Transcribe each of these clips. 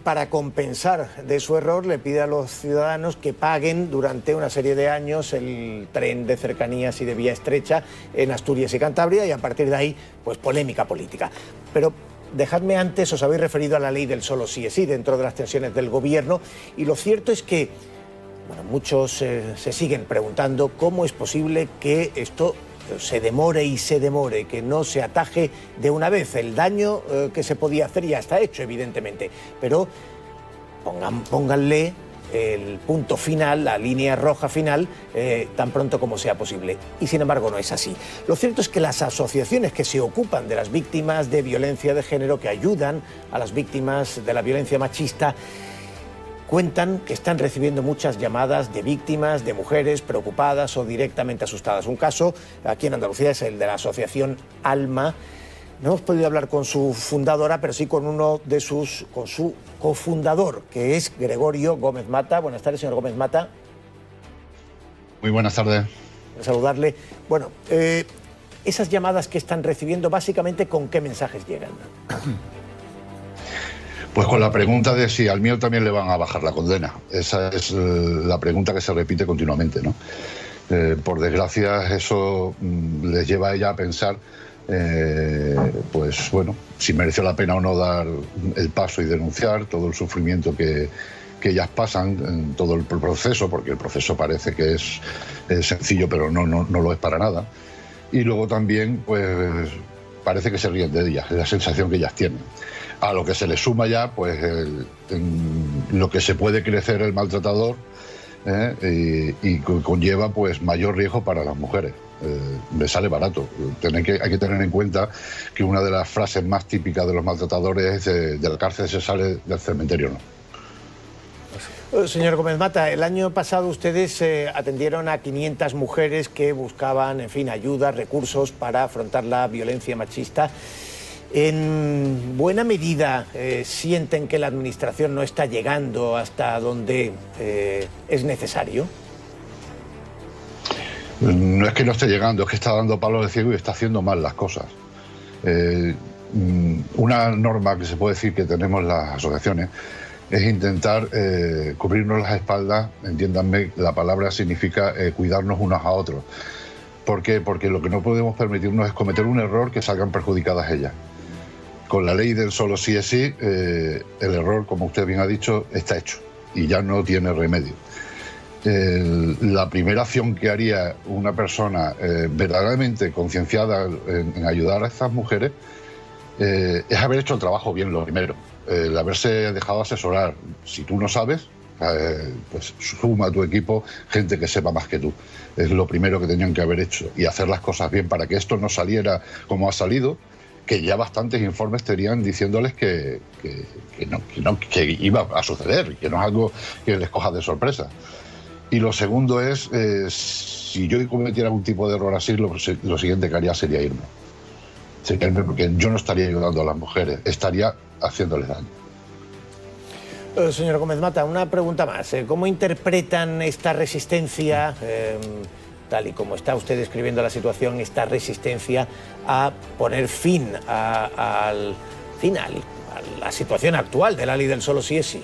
para compensar de su error, le pide a los ciudadanos que paguen durante una serie de años el tren de cercanías y de vía estrecha en Asturias y Cantabria, y a partir de ahí, pues polémica política. Pero dejadme antes, os habéis referido a la ley del solo sí es sí dentro de las tensiones del gobierno, y lo cierto es que, bueno, muchos se siguen preguntando cómo es posible que esto se demore y se demore, que no se ataje de una vez. El daño que se podía hacer ya está hecho, evidentemente, pero pónganle el punto final, la línea roja final, tan pronto como sea posible. Y sin embargo no es así. Lo cierto es que las asociaciones que se ocupan de las víctimas de violencia de género, que ayudan a las víctimas de la violencia machista, cuentan que están recibiendo muchas llamadas de víctimas, de mujeres preocupadas o directamente asustadas. Un caso aquí en Andalucía es el de la asociación Alma. No hemos podido hablar con su fundadora, pero sí con su cofundador, que es Gregorio Gómez Mata. Buenas tardes, señor Gómez Mata. Muy buenas tardes. Saludarle. Bueno, esas llamadas que están recibiendo, básicamente, ¿con qué mensajes llegan? Pues con la pregunta de si al mío también le van a bajar la condena. Esa es la pregunta que se repite continuamente, ¿no? Por desgracia, eso les lleva a ella a pensar, pues bueno, si mereció la pena o no dar el paso y denunciar todo el sufrimiento que ellas pasan en todo el proceso, porque el proceso parece que es sencillo, pero no lo es para nada. Y luego también, pues parece que se ríen de ellas, es la sensación que ellas tienen. A lo que se le suma ya, pues, lo que se puede crecer el maltratador, y conlleva, pues, mayor riesgo para las mujeres. Le sale barato. Hay que tener en cuenta que una de las frases más típicas de los maltratadores es de la cárcel se sale, del cementerio no. Señor Gómez Mata, el año pasado ustedes atendieron a 500 mujeres que buscaban, en fin, ayuda, recursos para afrontar la violencia machista. ¿En buena medida sienten que la administración no está llegando hasta donde es necesario? No es que no esté llegando, es que está dando palos de ciego y está haciendo mal las cosas. Una norma que se puede decir que tenemos las asociaciones es intentar cubrirnos las espaldas. Entiéndanme, la palabra significa cuidarnos unos a otros. ¿Por qué? Porque lo que no podemos permitirnos es cometer un error que salgan perjudicadas ellas. Con la ley del solo sí es sí, el error, como usted bien ha dicho, está hecho y ya no tiene remedio. La primera acción que haría una persona verdaderamente concienciada en ayudar a estas mujeres es haber hecho el trabajo bien, lo primero. El haberse dejado asesorar. Si tú no sabes, pues suma a tu equipo gente que sepa más que tú. Es lo primero que tenían que haber hecho, y hacer las cosas bien para que esto no saliera como ha salido, que ya bastantes informes estarían diciéndoles que iba a suceder, que no es algo que les coja de sorpresa. Y lo segundo es, si yo cometiera algún tipo de error así, lo siguiente que haría sería irme. Porque yo no estaría ayudando a las mujeres, estaría haciéndoles daño. Señor Gómez Mata, una pregunta más. ¿Cómo interpretan esta resistencia, tal y como está usted describiendo la situación, esta resistencia a poner fin a la situación actual de la ley del solo sí es sí?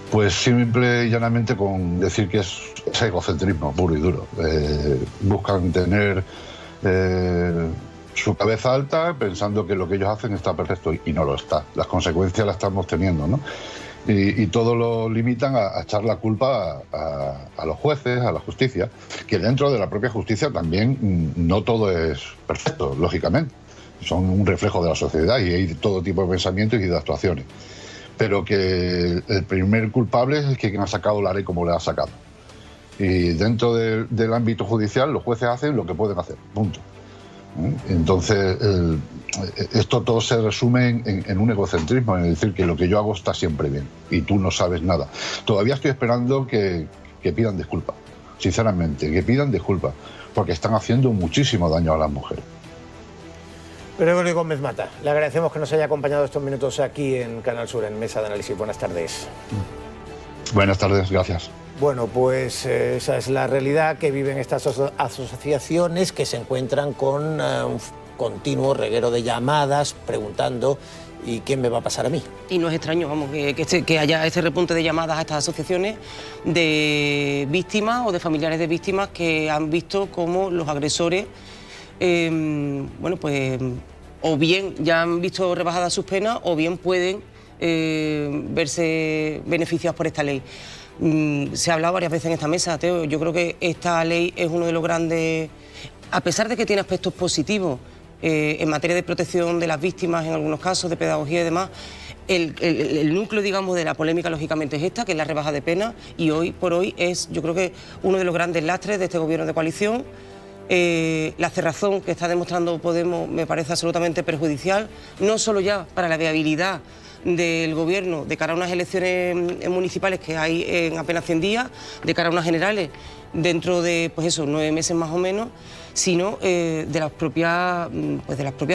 Pues simple y llanamente con decir que es egocentrismo puro y duro. Buscan tener su cabeza alta pensando que lo que ellos hacen está perfecto, y no lo está. Las consecuencias las estamos teniendo, ¿no? Y todo lo limitan a echar la culpa a los jueces, a la justicia, que dentro de la propia justicia también no todo es perfecto, lógicamente. Son un reflejo de la sociedad y hay todo tipo de pensamientos y de actuaciones. Pero que el primer culpable es quien ha sacado la ley como le ha sacado. Y dentro del ámbito judicial los jueces hacen lo que pueden hacer, punto. Entonces, esto todo se resume en un egocentrismo, en decir que lo que yo hago está siempre bien y tú no sabes nada. Todavía estoy esperando que pidan disculpas, sinceramente, que pidan disculpas, porque están haciendo muchísimo daño a las mujeres. Gregorio Gómez Mata, le agradecemos que nos haya acompañado estos minutos aquí en Canal Sur, en Mesa de Análisis. Buenas tardes. Buenas tardes, gracias. Bueno, pues esa es la realidad que viven estas asociaciones, que se encuentran con un continuo reguero de llamadas preguntando ¿Y qué me va a pasar a mí? Y no es extraño, vamos, que haya este repunte de llamadas a estas asociaciones de víctimas o de familiares de víctimas que han visto cómo los agresores, bueno, pues o bien ya han visto rebajadas sus penas o bien pueden verse beneficiados por esta ley. Se ha hablado varias veces en esta mesa, Teo. Yo creo que esta ley es uno de los grandes, a pesar de que tiene aspectos positivos en materia de protección de las víctimas, en algunos casos, de pedagogía y demás, el núcleo, digamos, de la polémica, lógicamente, es esta, que es la rebaja de pena, y hoy por hoy es, yo creo que uno de los grandes lastres de este gobierno de coalición. La cerrazón que está demostrando Podemos me parece absolutamente perjudicial, no solo ya para la viabilidad del gobierno de cara a unas elecciones municipales que hay en apenas 100 días, de cara a unas generales dentro de, pues eso, 9 meses más o menos, sino de las propias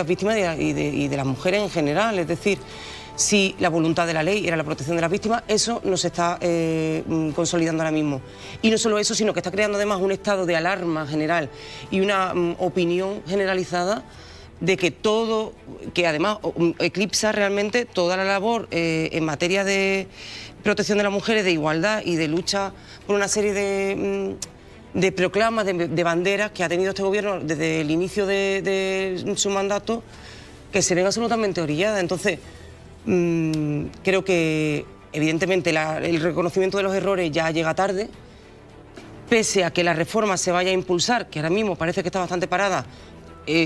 víctimas y de las mujeres en general. Es decir, si la voluntad de la ley era la protección de las víctimas, eso no se está consolidando ahora mismo. Y no solo eso, sino que está creando además un estado de alarma general y una opinión generalizada de que todo, que además eclipsa realmente toda la labor en materia de protección de las mujeres, de igualdad y de lucha por una serie de proclamas, de banderas que ha tenido este gobierno desde el inicio de su mandato, que se ven absolutamente orilladas. Entonces, creo que evidentemente el reconocimiento de los errores ya llega tarde, pese a que la reforma se vaya a impulsar, que ahora mismo parece que está bastante parada.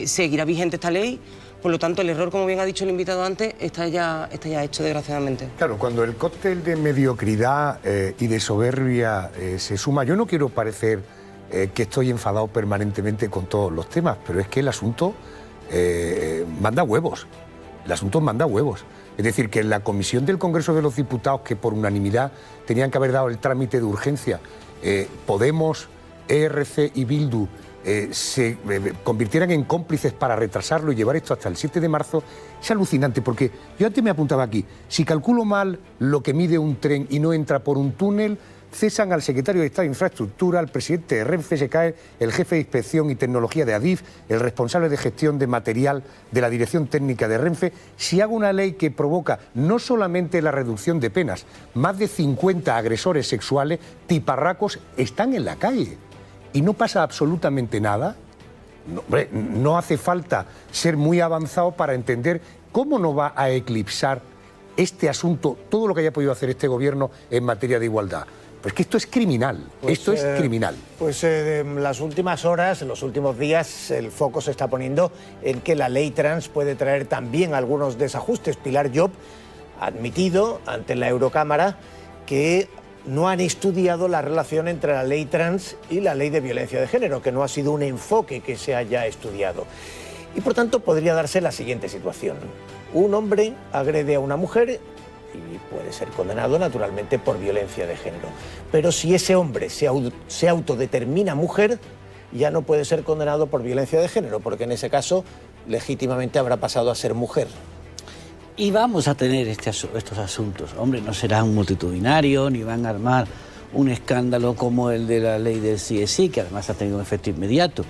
Seguirá vigente esta ley, por lo tanto el error, como bien ha dicho el invitado antes, está ya hecho, desgraciadamente. Claro, cuando el cóctel de mediocridad y de soberbia se suma, yo no quiero parecer que estoy enfadado permanentemente con todos los temas, pero es que el asunto manda huevos, el asunto manda huevos. Es decir, que en la comisión del Congreso de los Diputados, que por unanimidad tenían que haber dado el trámite de urgencia, Podemos, ERC y Bildu se convirtieran en cómplices para retrasarlo y llevar esto hasta el 7 de marzo, es alucinante, porque yo antes me apuntaba aquí, si calculo mal lo que mide un tren y no entra por un túnel, cesan al secretario de Estado de Infraestructura, al presidente de Renfe, se cae el jefe de Inspección y Tecnología de Adif, el responsable de gestión de material de la Dirección Técnica de Renfe. Si hago una ley que provoca no solamente la reducción de penas, más de 50 agresores sexuales, tiparracos, están en la calle y no pasa absolutamente nada. No, hombre, no hace falta ser muy avanzado para entender cómo no va a eclipsar este asunto todo lo que haya podido hacer este gobierno en materia de igualdad. Pues que esto es criminal, esto es criminal. Pues en las últimas horas, en los últimos días, el foco se está poniendo en que la ley trans puede traer también algunos desajustes. Pilar Llop ha admitido ante la Eurocámara que no han estudiado la relación entre la ley trans y la ley de violencia de género, que no ha sido un enfoque que se haya estudiado. Y por tanto podría darse la siguiente situación. Un hombre agrede a una mujer y puede ser condenado naturalmente por violencia de género. Pero si ese hombre se autodetermina mujer, ya no puede ser condenado por violencia de género, porque en ese caso legítimamente habrá pasado a ser mujer. Y vamos a tener estos asuntos. Hombre, no será un multitudinario, ni van a armar un escándalo como el de la ley del CSI, que además ha tenido un efecto inmediato.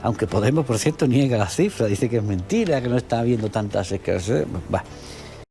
Aunque Podemos, por cierto, niega la cifra, dice que es mentira, que no está habiendo tantas escasez.